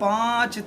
5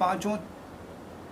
5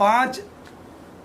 5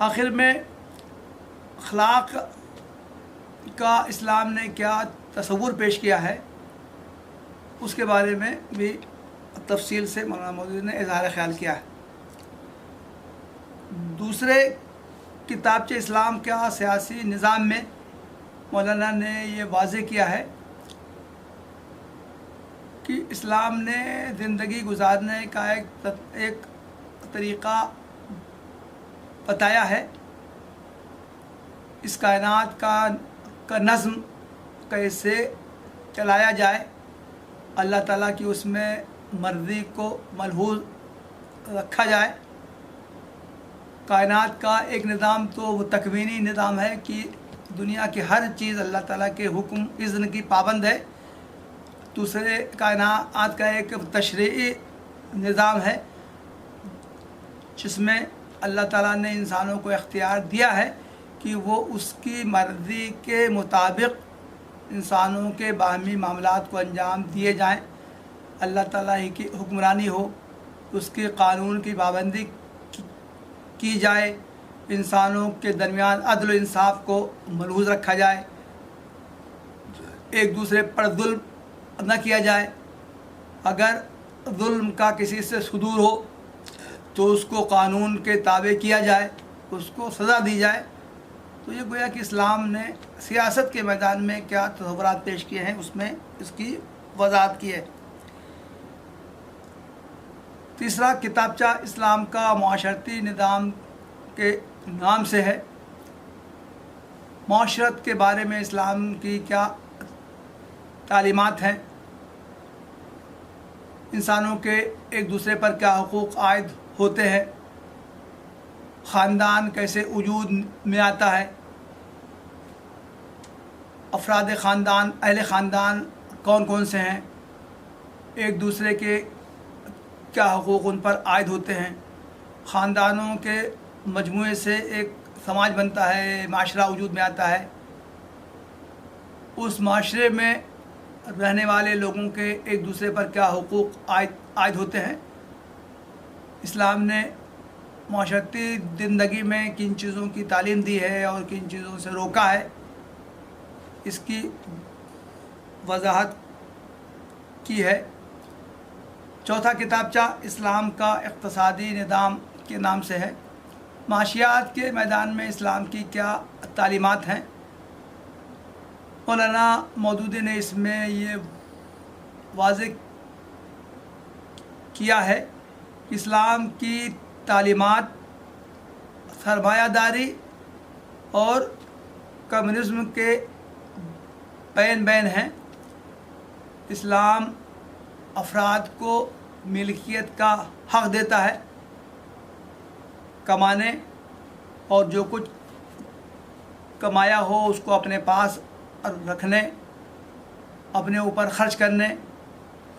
آخر میں اخلاق کا اسلام نے کیا تصور پیش کیا ہے اس کے بارے میں بھی تفصیل سے مولانا مودودی نے اظہار خیال کیا ہے۔ دوسرے کتابچہ اسلام کا سیاسی نظام میں مولانا نے یہ واضح کیا ہے کہ اسلام نے زندگی گزارنے کا ایک طریقہ بتایا ہے۔ اس کائنات کا نظم کیسے چلایا جائے، اللہ تعالیٰ کی اس میں مرضی کو ملحوظ رکھا جائے۔ کائنات کا ایک نظام تو وہ تکوینی نظام ہے کہ دنیا کی ہر چیز اللہ تعالیٰ کے حکم اذن کی پابند ہے۔ دوسرے کائنات کا ایک تشریعی نظام ہے جس میں اللہ تعالیٰ نے انسانوں کو اختیار دیا ہے کہ وہ اس کی مرضی کے مطابق انسانوں کے باہمی معاملات کو انجام دیے جائیں، اللہ تعالیٰ ہی کی حکمرانی ہو، اس کے قانون کی پابندی کی جائے، انسانوں کے درمیان عدل و انصاف کو ملحوظ رکھا جائے، ایک دوسرے پر ظلم نہ کیا جائے، اگر ظلم کا کسی سے صدور ہو تو اس کو قانون کے تابع کیا جائے، اس کو سزا دی جائے۔ تو یہ گویا کہ اسلام نے سیاست کے میدان میں کیا تصورات پیش کیے ہیں اس میں اس کی وضاحت کی ہے۔ تیسرا کتابچہ اسلام کا معاشرتی نظام کے نام سے ہے۔ معاشرت کے بارے میں اسلام کی کیا تعلیمات ہیں، انسانوں کے ایک دوسرے پر کیا حقوق عائد ہوتے ہیں، خاندان کیسے وجود میں آتا ہے، افراد خاندان اہل خاندان کون کون سے ہیں، ایک دوسرے کے کیا حقوق ان پر عائد ہوتے ہیں، خاندانوں کے مجموعے سے ایک سماج بنتا ہے، معاشرہ وجود میں آتا ہے، اس معاشرے میں رہنے والے لوگوں کے ایک دوسرے پر کیا حقوق عائد ہوتے ہیں۔ اسلام نے معاشرتی زندگی میں کن چیزوں کی تعلیم دی ہے اور کن چیزوں سے روکا ہے، اس کی وضاحت کی ہے۔ چوتھا کتابچہ اسلام کا اقتصادی نظام کے نام سے ہے۔ معاشیات کے میدان میں اسلام کی کیا تعلیمات ہیں، مولانا مودودی نے اس میں یہ واضح کیا ہے کہ اسلام کی تعلیمات سرمایہ داری اور کمیونزم کے بین ہیں۔ اسلام افراد کو ملکیت کا حق دیتا ہے، کمانے اور جو کچھ کمایا ہو اس کو اپنے پاس رکھنے، اپنے اوپر خرچ کرنے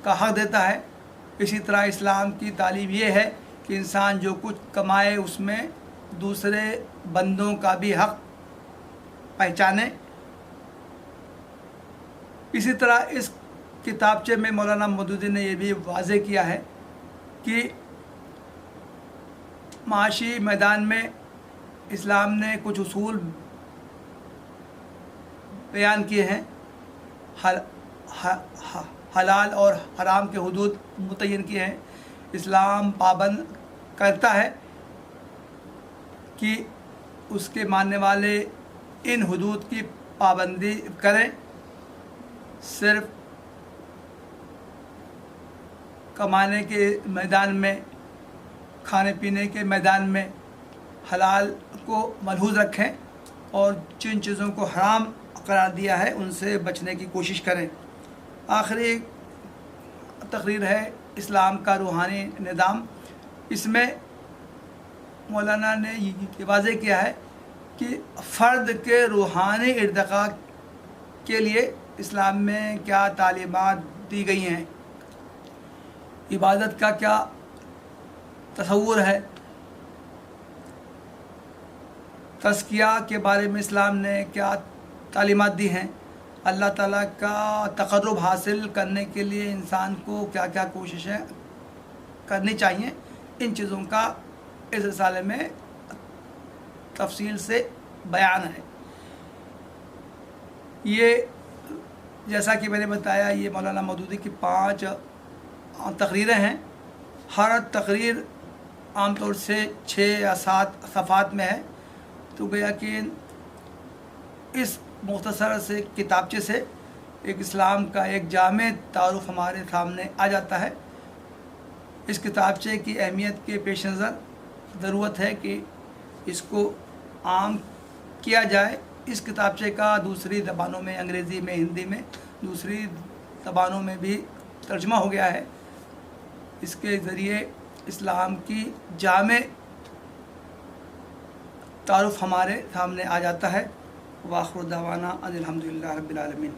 کا حق دیتا ہے۔ اسی طرح اسلام کی تعلیم یہ ہے کہ انسان جو کچھ کمائے اس میں دوسرے بندوں کا بھی حق پہچانے۔ اسی طرح اس کتابچے میں مولانا مودودی نے یہ بھی واضح کیا ہے کہ معاشی میدان میں اسلام نے کچھ اصول بیان کیے ہیں، حلال اور حرام کے حدود متعین کیے ہیں۔ اسلام پابند کرتا ہے کہ اس کے ماننے والے ان حدود کی پابندی کریں، صرف کمانے کے میدان میں، کھانے پینے کے میدان میں حلال کو ملحوظ رکھیں اور جن چیزوں کو حرام قرار دیا ہے ان سے بچنے کی کوشش کریں۔ آخری تقریر ہے اسلام کا روحانی نظام۔ اس میں مولانا نے یہ واضح کیا ہے کہ فرد کے روحانی ارتقاء کے لیے اسلام میں کیا تعلیمات دی گئی ہیں، عبادت کا کیا تصور ہے، تزکیہ کے بارے میں اسلام نے کیا تعلیمات دی ہیں، اللہ تعالیٰ کا تقرب حاصل کرنے کے لیے انسان کو کیا کیا کوششیں کرنی چاہیے، ان چیزوں کا اس رسالے میں تفصیل سے بیان ہے۔ یہ جیسا کہ میں نے بتایا یہ مولانا مودودی کی 5 تقریریں ہیں۔ ہر تقریر عام طور سے 6 یا 7 صفحات میں ہے، تو گویا کہ اس مختصر سے کتابچے سے ایک اسلام کا ایک جامع تعارف ہمارے سامنے آ جاتا ہے۔ اس کتابچے کی اہمیت کے پیش نظر ضرورت ہے کہ اس کو عام کیا جائے۔ اس کتابچے کا دوسری زبانوں میں، انگریزی میں، ہندی میں، دوسری زبانوں میں بھی ترجمہ ہو گیا ہے۔ اس کے ذریعے اسلام کی جامع تعارف ہمارے سامنے آ جاتا ہے۔ وآخر دعوانا ان الحمدللہ رب العالمین۔